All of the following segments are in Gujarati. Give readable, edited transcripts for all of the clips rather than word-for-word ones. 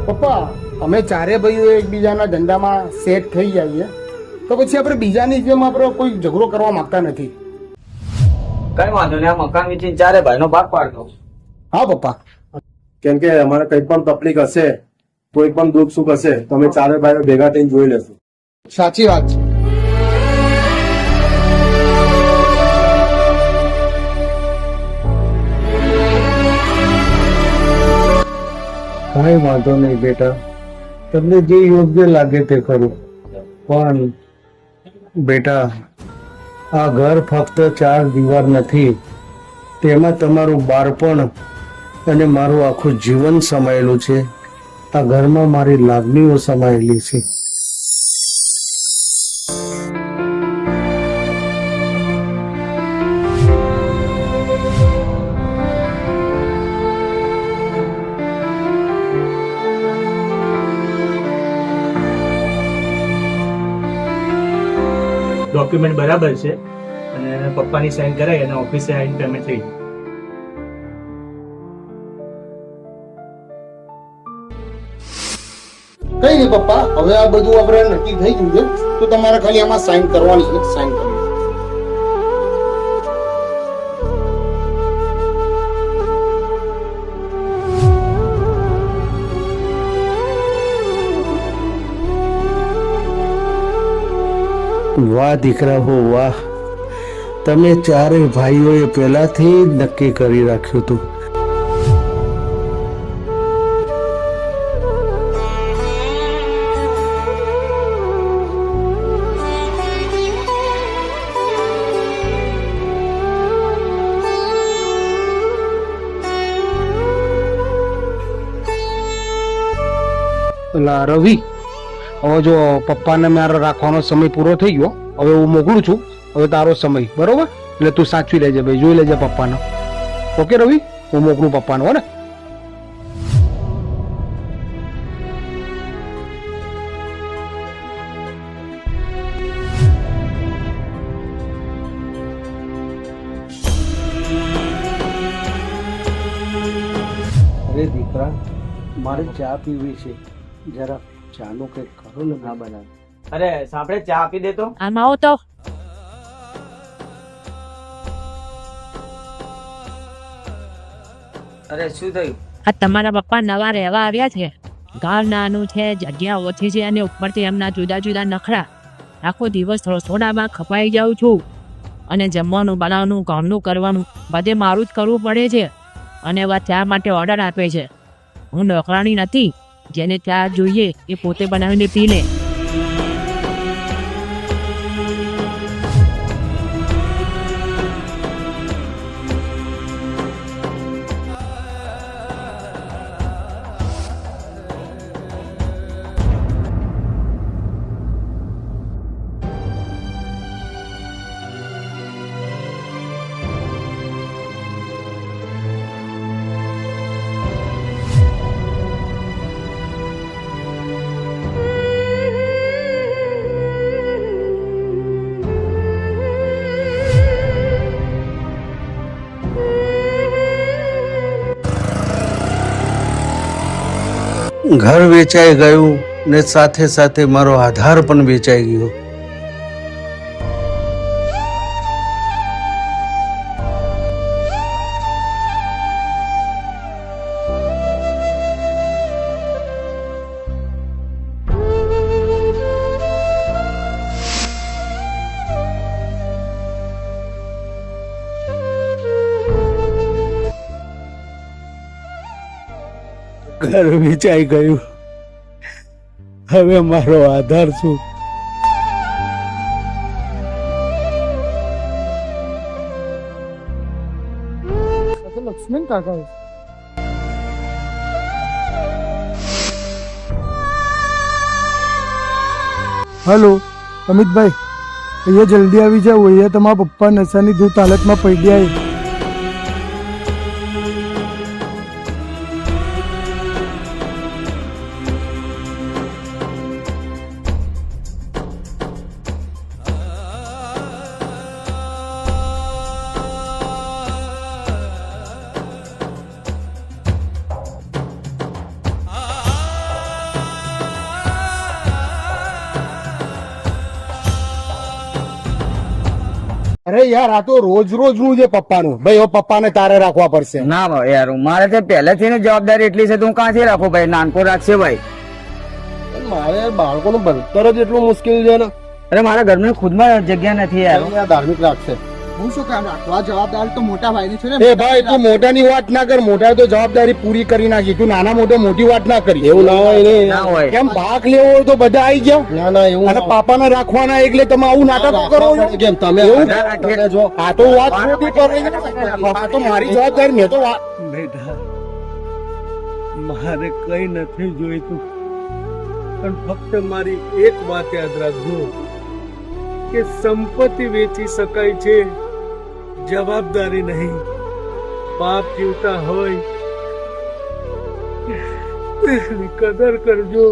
પપ્પા, અમે ચારે ભાઈઓ એકબીજાના ધંધામાં સેટ થઈ જઈએ તો પછી આપણે બીજાની જેમ આપણે કોઈ ઝઘડો કરવા માંગતા નથી. કઈ વાંધો નહીં, આ મકાન વેચીને ચારે ભાઈનો ભાગ પાડતો. હા પપ્પા. કેમ કે અમારે કઈ પણ તકલીફ હશે, કોઈ પણ દુઃખ સુખ હશે તો અમે ચારે ભાઈઓ ભેગા થઈને જોઈ લેશું. સાચી વાત છે. કઈ વાંધો નહીં બેટા, તમને જે યોગ્ય લાગે તે કરો. પણ બેટા, આ ઘર ફક્ત 4 દીવાર નથી, તેમાં તમારું બાળપણ અને મારું આખું જીવન સમાયેલું છે. આ ઘરમાં મારી લાગણીઓ સમાયેલી છે. ડોક્યુમેન્ટ બરાબર છે અને પપ્પાની સાઈન કરાઈ અને ઓફિસે આવીને પેમેન્ટ થઈ ગયું. કઈ નહીં પપ્પા, હવે આ બધું આપણે નક્કી થઈ ગયું છે તો તમારે ખાલી આમાં સાઈન કરવાની છે. સાઈન કરવાની. વાહ દીકરા હો વાહ, તમે ચારેય ભાઈઓએ પહેલાથી જ નક્કી કરી રાખ્યું હતું. પેલા રવિ, હવે જો પપ્પાને મારે રાખવાનો સમય પૂરો થઈ ગયો, હવે હું મોકલું છું. હવે તારો સમય બરોબર, એટલે તું સાચવી લેજે ભાઈ, જોઈ લેજે પપ્પાને. ઓકે રવિ, હું મોકલું પપ્પાને. હો ને? અરે દીકરા, મારે ચા પીવી છે, જરા ચાનો કંઈક કરો ને. ના બનાવ. અરે સાંભળે, ચા આપી દે તો. આમાં આવો તો. અરે શું થયું? આ તમારા પપ્પા નવા રહેવા આવ્યા છે. ઘર નાનું છે, જગ્યા ઓછી છે અને ઉપરથી એમના જુદા જુદા નખરા. આખો દિવસ રસોડામાં ખપાઈ જાઉં છું અને જમવાનું બનાવવાનું, કામનું કરવાનું બધે મારું જ કરવું પડે છે. અને એવા ચા માટે ઓર્ડર આપે છે. હું નોકરાણી નથી, જેને ચા જોઈએ એ પોતે બનાવીને પી લે. ઘર વેચાઈ ગયું ને સાથે સાથે મારો આધાર પણ વેચાઈ ગયો. ઘર વેચાઈ ગયું, હવે મારો આધાર શું? લક્ષ્મણ કાકા, હલો અમિતભાઈ, અહીંયા જલ્દી આવી જાઓ. અહીંયા તમારા પપ્પા નશાની ધૂત હાલતમાં પડ્યા છે. અરે યાર આ તો રોજ રોજ નું છે પપ્પાનું. ભાઈ હવે પપ્પાને તારે રાખવા પડશે. ના ભાઈ યાર મારે તો પહેલેથી ની જવાબદારી એટલી છે તો હું ક્યાંથી રાખું ભાઈ, નાનકો રાખશે ભાઈ. મારે બાળકોનું ભણતર જ એટલું મુશ્કેલ છે ને. અરે મારા ઘરમાં ખુદમાં જગ્યા નથી યાર. આ ધાર્મિક રાખશે. હું શું કામ રાખવા જવાબદારી તો મોટા ભાઈની છે ને. એ ભાઈ તું મોટાની વાત ના કર, મોટા તો જવાબદારી પૂરી કરી નાખી, તું નાના મોટો મોટી વાત ના કરી. એવું ના હોય ને. ના હોય. કેમ ભાગ લેવો હોય તો બધા આવી ગયા. ના ના એવું અને પાપાને રાખવાના એટલે તમે આવું નાટક કરો છો. કેમ તમે એવું? તમે જો આ તો વાત ખોટી કરી. આ તો મારી જવાબદારી, મેં તો વાત બેટા મારે કઈ નથી જોઈતું, પણ ફક્ત મારી એક વાત યાદ રાખજો કે સંપત્તિ વેચી શકાય છે, જવાબદારી નહીં. બાપ જીવતા હોય તેની કદર કરજો.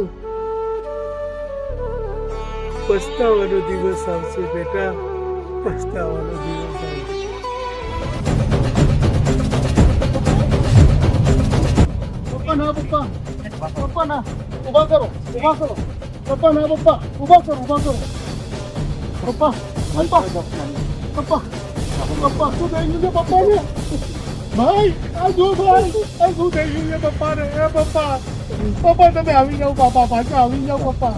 પસ્તાવાનો દિવસ આવશે બેટા, પસ્તાવાનો દિવસ આવશે. પપ્પા ના પપ્પા, પપ્પા ના, ઉભા કરો, ઉભા કરો. પપ્પા ના પપ્પા, ઉભા કરો, ઉભા કરો. પપ્પા, પપ્પા, પપ્પા, પપ્પા શું થઈ ગયું છે પપ્પાને? ભાઈ આ જો ભાઈ, આ શું થઈ ગયું છે પપ્પાને? એ પપ્પા, પપ્પા તમે આવી જાઓ, પાપા પાછા આવી જાઓ પપ્પા.